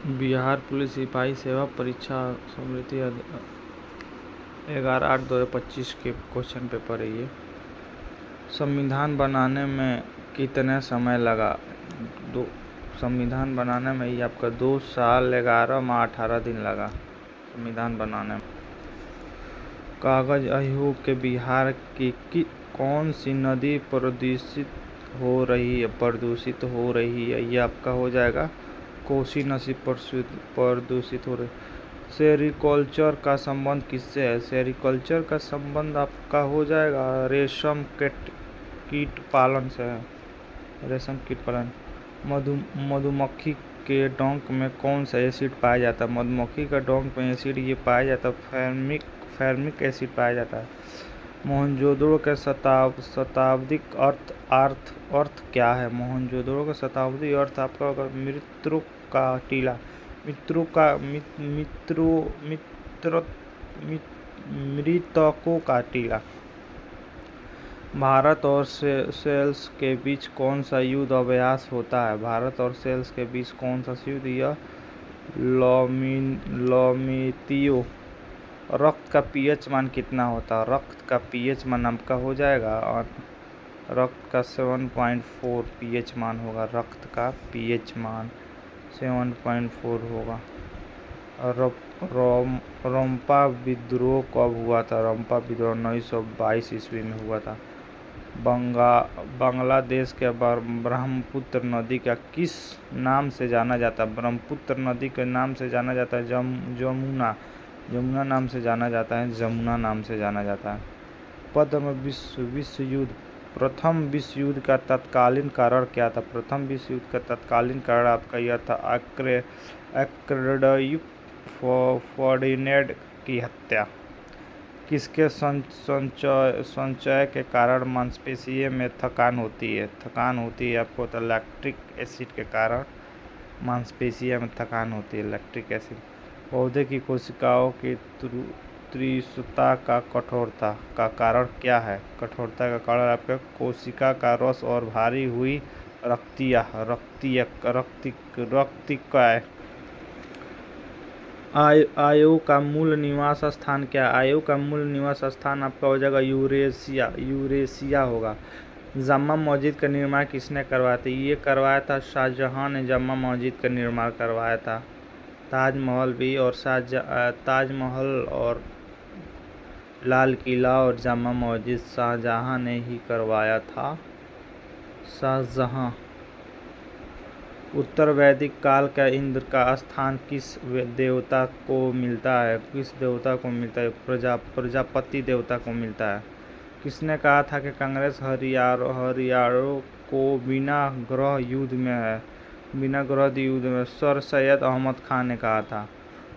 Bihar police सिपाही सेवा परीक्षा समिति 11/8/2025 के क्वेश्चन पेपर है ये। संविधान बनाने में कितने समय लगा? संविधान बनाने में ये आपका 2 साल 11 माह 18 दिन लगा संविधान बनाने में। कागज आयोग के बिहार की कौन सी नदी प्रदूषित हो रही है? ये आपका हो जाएगा कोसी नदी प्रदूषित हो रही। सेरिकल्चर का संबंध किससे है? सेरिकल्चर का संबंध आपका हो जाएगा रेशम कीट पालन से है। रेशम कीट पालन। मधुमक्खी के डंक में कौन सा एसिड पाया जाता है? मधुमक्खी का डंक में एसिड ये पाया जाता है फॉर्मिक एसिड पाया जाता है। मोहनजोदड़ो के शताब्दिक अर्थ क्या है? मोहनजोदड़ो का शताब्दी अर्थ आपका होगा मृत्यु का टीला। मृतकों का टीला। भारत और सेल्स के बीच कौन सा युद्ध अभ्यास होता है? भारत और सेल्स के बीच कौन सा युद्ध? यह लोमेतियो। रक्त का पीएच मान कितना होता है? रक्त का पीएच मान आपका हो जाएगा और रक्त का 7.4 पीएच मान होगा। रक्त का पीएच मान 7.4 होगा। रंपा विद्रोह कब हुआ था? रंपा विद्रोह 1922 ईस्वी में हुआ था। बांग्लादेश के ब्रह्मपुत्र नदी का किस नाम से जाना जाता है? ब्रह्मपुत्र नदी के नाम से जाना जाता है जमुना नाम से जाना जाता है। जमुना नाम से जाना जाता है। प्रथम विश्व युद्ध का तत्कालीन कारण क्या था? प्रथम विश्व युद्ध का तत्कालीन कारण आपका यह था एक्रेडयुक फर्डिनेंड की हत्या। किसके संचय के कारण मांसपेशियों में थकान होती है? आपको तो लैक्टिक एसिड के कारण मांसपेशियों में थकान होती है। Lactic acid. पौधे की कोशिकाओं की त्रिशुता का कठोरता का कारण क्या है? कठोरता का कारण आपका कोशिका का रस और भारी हुई रक्तिकाएं। आयोग का मूल निवास स्थान क्या? आयोग का मूल निवास स्थान आपका हो जाएगा यूरेशिया होगा। जामा मस्जिद का निर्माण किसने करवाया था? ये करवाया था शाहजहां ने जामा मस्जिद का निर्माण करवाया था। ताजमहल और लाल किला और जामा मस्जिद शाहजहां ने ही करवाया था। शाहजहां। उत्तर वैदिक काल का इंद्र का स्थान किस देवता को मिलता है? प्रजापति देवता को मिलता है। किसने कहा था कि कांग्रेस हरियाणा को बिना गृह युद्ध में? सर सैयद अहमद खान ने कहा था।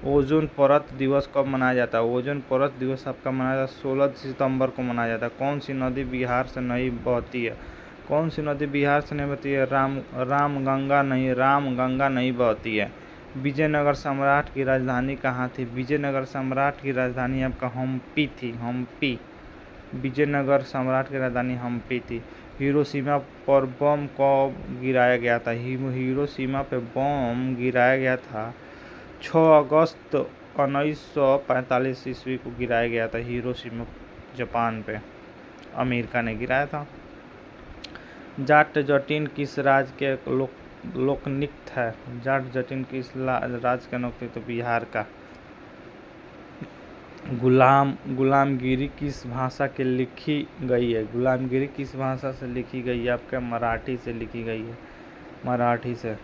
ओजोन परत दिवस कब मनाया जाता है? ओजोन परत दिवस आपका मनाया जाता है 16 सितंबर को मनाया जाता है। कौन सी नदी बिहार से नहीं बहती है? रामगंगा नहीं बहती है। विजयनगर सम्राट की राजधानी कहाँ थी? विजयनगर सम्राट की राजधानी आपका हम्पी थी। विजयनगर सम्राट की राजधानी हम्पी थी। हिरोशिमा पर बम कब गिराया गया था? हिरोशिमा पे बम गिराया गया था 6 अगस्त 1945 ईस्वी को गिराया गया था। हिरोशिमा जापान पे अमेरिका ने गिराया था। जाट जटिन किस राज्य के लोकनृत्य है? जाट जटिन किस राज्य का नृत्य? तो बिहार का। गुलामगिरी किस भाषा के लिखी गई है? गुलामगिरी किस भाषा से लिखी गई है? आपका मराठी से लिखी गई है। मराठी से।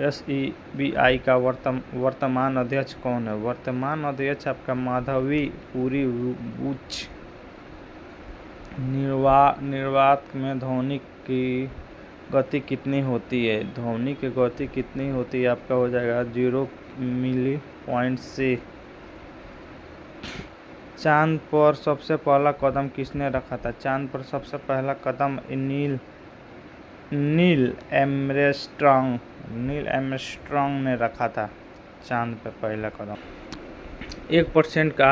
SEBI का वर्तमान अध्यक्ष कौन है? वर्तमान अध्यक्ष आपका माधवीपुरी बुच। निर्वात में ध्वनि की गति कितनी होती है? ध्वनि की गति कितनी होती है? आपका हो जाएगा 0 मिली से। चांद पर सबसे पहला कदम किसने रखा था? चांद पर सबसे पहला कदम नील एमस्ट्रॉन्ग ने रखा था। चांद पर पहला कदम। 1% का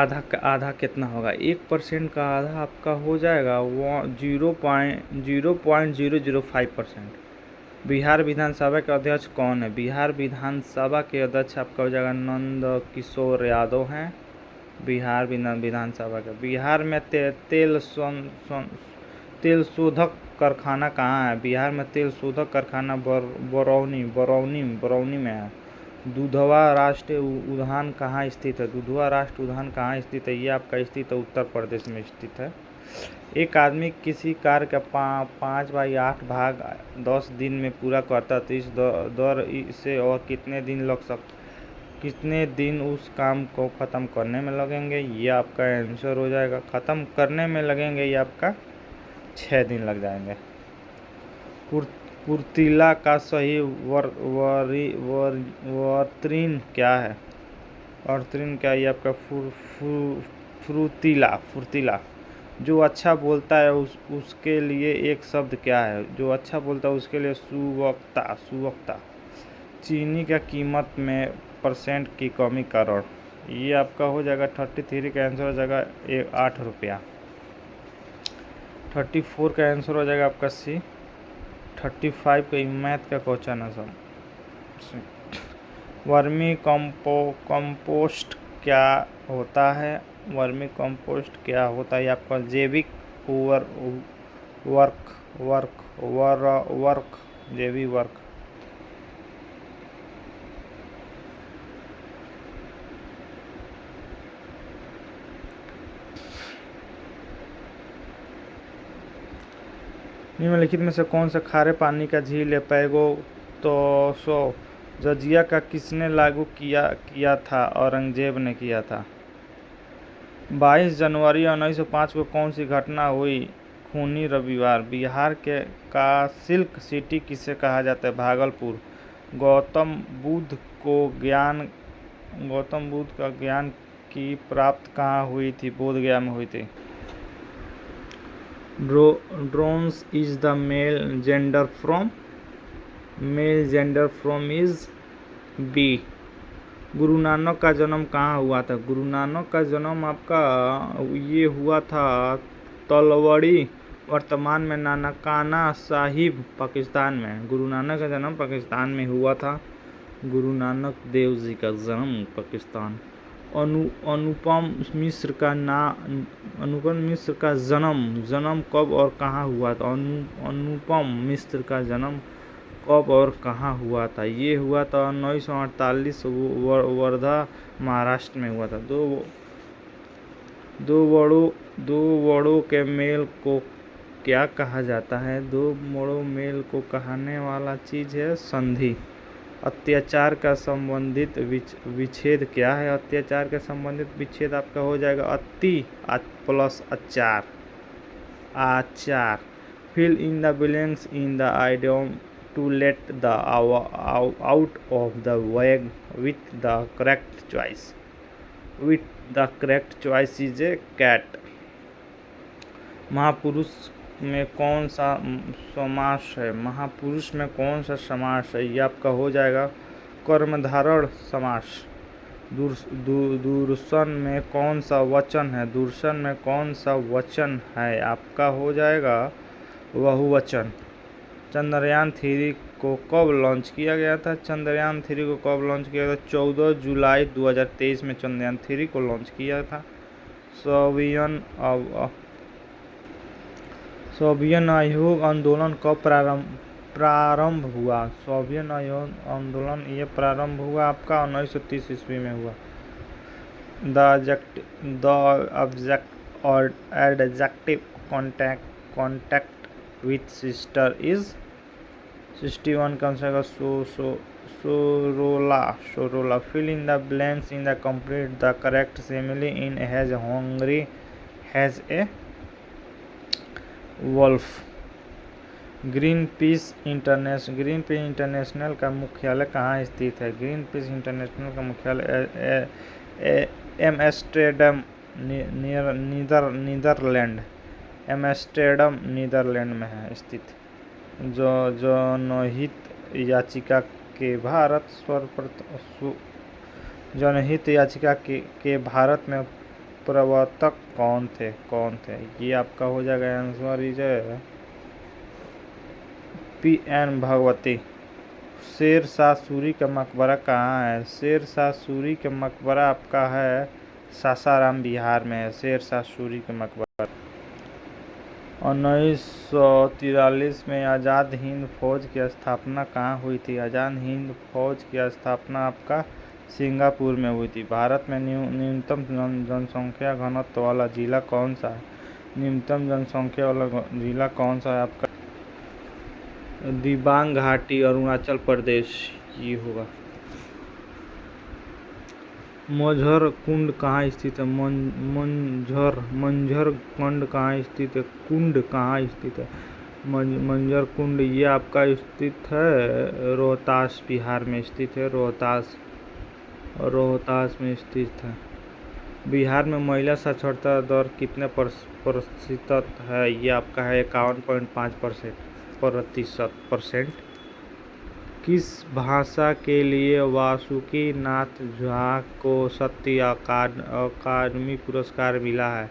आधा कितना होगा? 1% का आधा आपका हो जाएगा 0.005%। बिहार विधानसभा के अध्यक्ष कौन है? बिहार विधानसभा के अध्यक्ष आपका हो जाएगा नंद किशोर यादव हैं बिहार विधानसभा का। बिहार में तेल शोधक कारखाना कहाँ है? बिहार में तेल शोधक कारखाना बरौनी में है। दुधवा राष्ट्रीय उद्यान कहाँ स्थित है? दुधवा राष्ट्रीय उद्यान कहाँ स्थित है? ये आपका स्थित है उत्तर प्रदेश में स्थित है। एक आदमी किसी कार्य का 5/8 भाग 10 दिन में पूरा करता है तो इस दौर से और कितने दिन उस काम को ख़त्म करने में लगेंगे? ये आपका आंसर हो जाएगा, ख़त्म करने में लगेंगे ये आपका 6 दिन लग जाएंगे। फुर्तीला का सही वर्तनी क्या है? वर्तनी क्या? ये आपका फुर्तीला। जो अच्छा बोलता है उसके लिए एक शब्द क्या है? जो अच्छा बोलता है उसके लिए सुवक्ता। चीनी का कीमत में % की कमी करोड़। ये आपका हो जाएगा 33 का आंसर हो जाएगा 8 रुपया। 34 का आंसर हो जाएगा आपका C। 35 का मैथ का क्वेश्चन है सब। वर्मी कंपोस्ट क्या होता है? वर्मी कंपोस्ट क्या होता है? आपका जैविक जैविक वर्क। निम्नलिखित में से कौन सा खारे पानी का झील है? पैगो तो जजिया का किसने लागू किया था? औरंगजेब ने किया था। 22 जनवरी 1905 को कौन सी घटना हुई? खूनी रविवार। बिहार का सिल्क सिटी किसे कहा जाता है? भागलपुर। गौतम बुद्ध का ज्ञान की प्राप्त कहाँ हुई थी? बोधगया में हुई थी। Drones is the male gender from is bee. Guru Nanak का जन्म कहाँ हुआ था? गुरु नानक का जन्म आपका ये हुआ था तलवड़ी, वर्तमान में नानकाना साहिब, पाकिस्तान में। गुरु नानक का जन्म पाकिस्तान में हुआ था। गुरु नानक देव जी का जन्म पाकिस्तान। अनुपम मिश्र का जन्म कब और कहाँ हुआ था? अनुपम मिश्र का जन्म कब और कहाँ हुआ था? ये हुआ था 1948 वर्धा महाराष्ट्र में हुआ था। दो बड़ों के मेल को क्या कहा जाता है? दो बड़ों मेल को कहने वाला चीज है संधि। अत्याचार का संबंधित विच्छेद क्या है? अत्याचार का संबंधित विच्छेद आपका हो जाएगा अति प्लस आचार। Fill in the blanks in the idiom to let the out of the way with the correct choice. With the correct choice is a cat. महापुरुष में कौन सा समास है? महापुरुष में कौन सा समास है? ये आपका हो जाएगा कर्मधारय समास। दूरसन में कौन सा वचन है? दूरसन में कौन सा वचन है? आपका हो जाएगा बहुवचन। चंद्रयान 3 को कब लॉन्च किया गया था? चंद्रयान 3 को कब लॉन्च किया था? 14 जुलाई 2023 में चंद्रयान 3 को लॉन्च किया था। सोवियत अयोग आंदोलन कब प्रारंभ हुआ? सोवियत अयोग आंदोलन ये प्रारंभ हुआ आपका 1930 ईस्वी में हुआ। The adjective contact with sister is 61 का आंसर सोरोला। Fill in the blanks in the complete the correct simile in as hungry as a wolf. Greenpeace International का मुख्यालय कहाँ स्थित है? ग्रीन पीस इंटरनेशनल का मुख्यालय एम्स्टर्डम नीदरलैंड। एम्स्टर्डम नीदरलैंड में है स्थित। जनहित याचिका के भारत में प्रवर्तक कौन थे? ये आपका हो जाएगा answer is PN. Bhagwati. Sher Shah Suri का मकबरा कहाँ है? शेर शाह सूरी का मकबरा आपका है सासाराम, बिहार में है शेर शाह सूरी का मकबरा। 1943 में आज़ाद हिंद फौज की स्थापना कहाँ हुई थी? आज़ाद हिंद फौज की स्थापना आपका सिंगापुर में हुई थी। भारत में न्यूनतम जनसंख्या घनत्व वाला जिला कौन सा है? न्यूनतम जनसंख्या वाला जिला कौन सा है आपका? दिबांग घाटी, अरुणाचल प्रदेश ये होगा। मंझर कुंड कहाँ स्थित है? मंझर कुंड कहाँ स्थित है? कुंड कहाँ स्थित है? मंझर कुंड ये आपका स्थित है रोहतास, बिहार में स्थित है। रोहतास में स्थित है। बिहार में महिला साक्षरता दर कितने प्रतिशत है? ये आपका है 51.5%। किस भाषा के लिए वासुकी नाथ झा को साहित्य अकादमी पुरस्कार मिला है?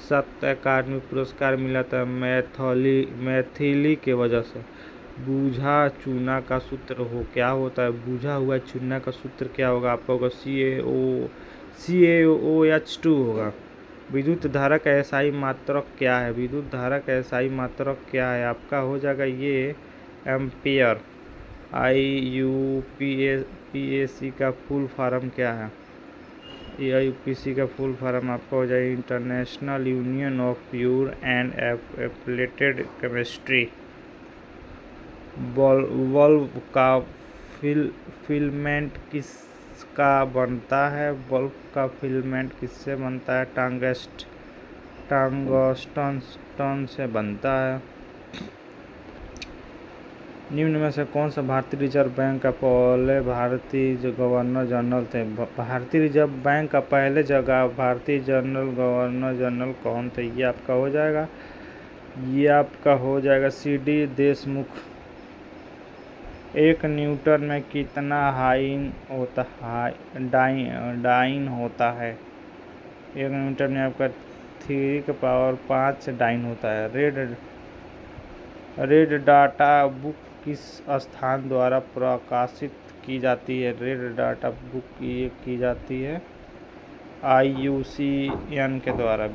साहित्य अकादमी पुरस्कार मिला था मैथिली के वजह से। बूझा चूना का सूत्र क्या होता है? बूझा हुआ चूना का सूत्र क्या होगा? आपका होगा CaOH2 होगा। विद्युत धारा का एसआई मात्रक क्या है? विद्युत धारा का एसआई मात्रक क्या है? आपका हो जाएगा ये एम्पियर। IUPAC का फुल फॉर्म क्या है? IUPAC का फुल फॉर्म आपका हो जाएगा international union of pure and applied chemistry. Bulb का फिलामेंट किसका बनता है? बल्ब का फिलामेंट किससे बनता है? टंगस्टन से बनता है। निम्न में से कौन सा भारतीय रिजर्व बैंक का पहले भारतीय गवर्नर जनरल थे? भारतीय रिजर्व बैंक का पहले भारतीय गवर्नर जनरल कौन थे? ये आपका हो जाएगा CD देशमुख। 1 न्यूटन में कितना डाइन होता है? 1 न्यूटन में आपका 3⁵ डाइन होता है। रेड डाटा बुक किस स्थान द्वारा प्रकाशित की जाती है? रेड डाटा बुक ये की जाती है IUCN के द्वारा।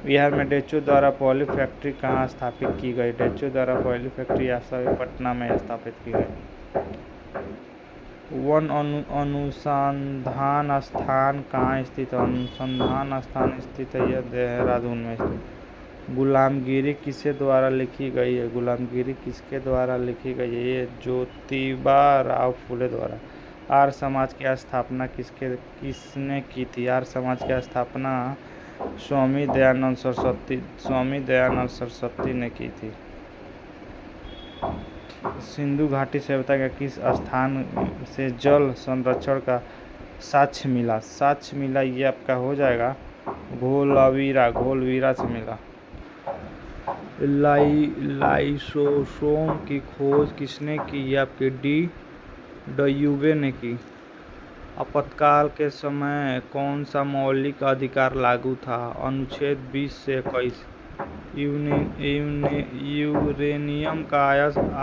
बिहार में डेचो द्वारा पहली फैक्ट्री कहाँ स्थापित की गई? डेचो द्वारा पहली फैक्ट्री पटना में स्थापित की गई। वन अनुसंधान स्थान कहाँ स्थित है? अनुसंधान स्थान स्थित है यह देहरादून में स्थित। गुलामगिरी किसके द्वारा लिखी गई है? गुलामगिरी किसके द्वारा लिखी गई है? ये ज्योतिबा राव फुले द्वारा। आर्य समाज की स्थापना किसने की थी? आर्य समाज की स्थापना स्वामी दयानंद सरस्वती ने की थी। सिंधु घाटी सभ्यता के किस स्थान से जल संरक्षण का साक्ष्य मिला? ये आपका हो जाएगा घोलवीरा से मिला। लाइसोसोम की खोज किसने की? ये आपके डयूबे ने की। आपातकाल के समय कौन सा मौलिक अधिकार लागू था? अनुच्छेद 20 से 21। यूरेनियम का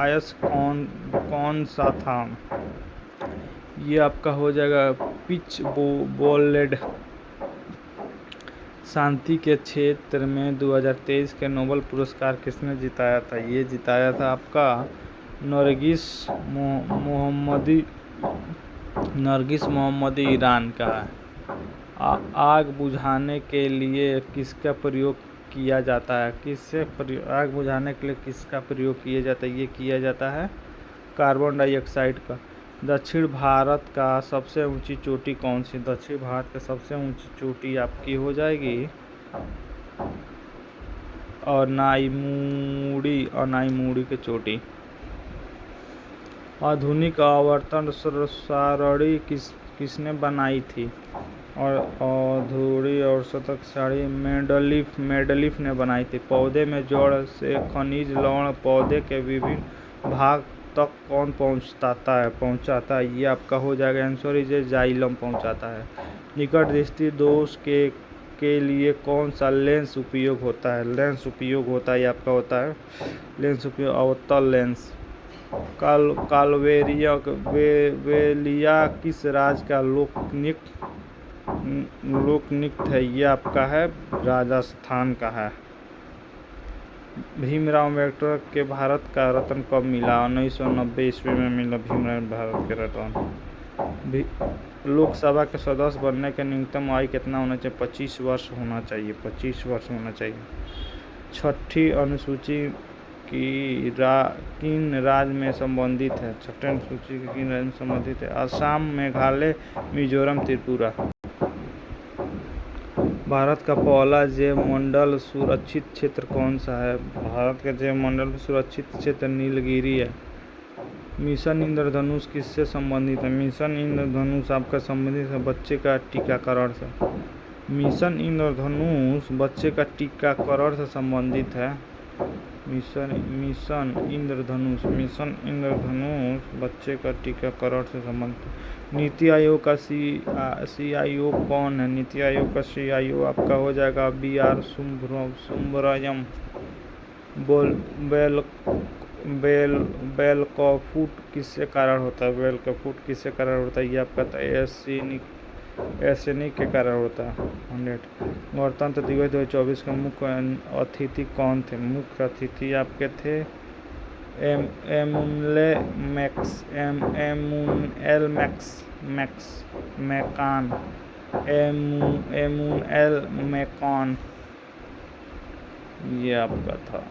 अयस्क कौन सा था? ये आपका हो जाएगा पिच बोलेड। शांति के क्षेत्र में 2023 के नोबेल पुरस्कार किसने जिताया था? ये जिताया था आपका नरगिस मोहम्मदी, ईरान का है। आग बुझाने के लिए किसका प्रयोग किया जाता है? आग बुझाने के लिए किसका प्रयोग किया जाता है? ये किया जाता है कार्बन डाइऑक्साइड का। दक्षिण भारत का सबसे ऊंची चोटी कौन सी? दक्षिण भारत का सबसे ऊंची चोटी आपकी हो जाएगी अनाईमुड़ी की चोटी। आधुनिक आवर्तन सारणी किसने बनाई थी? और आधुनिक औसत सारणी मेंडलीफ ने बनाई थी। पौधे में जड़ से खनिज लवण पौधे के विभिन्न भाग तक कौन पहुंचाता है? ये आपका हो जाएगा आंसर जाइलम पहुंचाता है। निकट दृष्टि दोष के के लिए कौन सा लेंस उपयोग होता है? लेंस उपयोग होता है, ये आपका होता है लेंस उपयोग अवतल लेंस। कालवेलिया किस राज्य का लोकनृत्य है? ये आपका है राजस्थान का है। भीमराव अम्बेडकर के भारत का रत्न कब मिला? 1990 ईस्वी में मिला भीमराव भारत के रत्न। लोकसभा के सदस्य बनने के न्यूनतम आयु कितना होना चाहिए? 25 वर्ष होना चाहिए, 25 वर्ष होना चाहिए। छठी अनुसूची किन राज्य में संबंधित है? छठी अनुसूची किन राज्य में संबंधित है? असम, मेघालय, मिजोरम, त्रिपुरा। भारत का पहला जैवमंडल सुरक्षित क्षेत्र कौन सा है? भारत का जैवमंडल सुरक्षित क्षेत्र नीलगिरी है। मिशन इंद्रधनुष किससे संबंधित है? मिशन इंद्रधनुष आपका संबंधित है बच्चे का टीकाकरण से। मिशन इंद्रधनुष बच्चे का टीकाकरण से संबंधित है। मिशन इंद्रधनुष बच्चे का टीकाकरण से संबंधित। नीति आयोग का CIO कौन है? नीति आयोग का CIO आपका हो जाएगा BR सुब्रमण्यम। बेल का फूट किससे कारण होता है? बेल का फूट किससे कारण होता है? ये आपका एर्सेनिक के कारण होता है। 100। गणतंत्र दिवस 2024 का मुख्य अतिथि कौन थे? मुख्य अतिथि आपके थे एमुनएल मैकॉन, ये आपका था।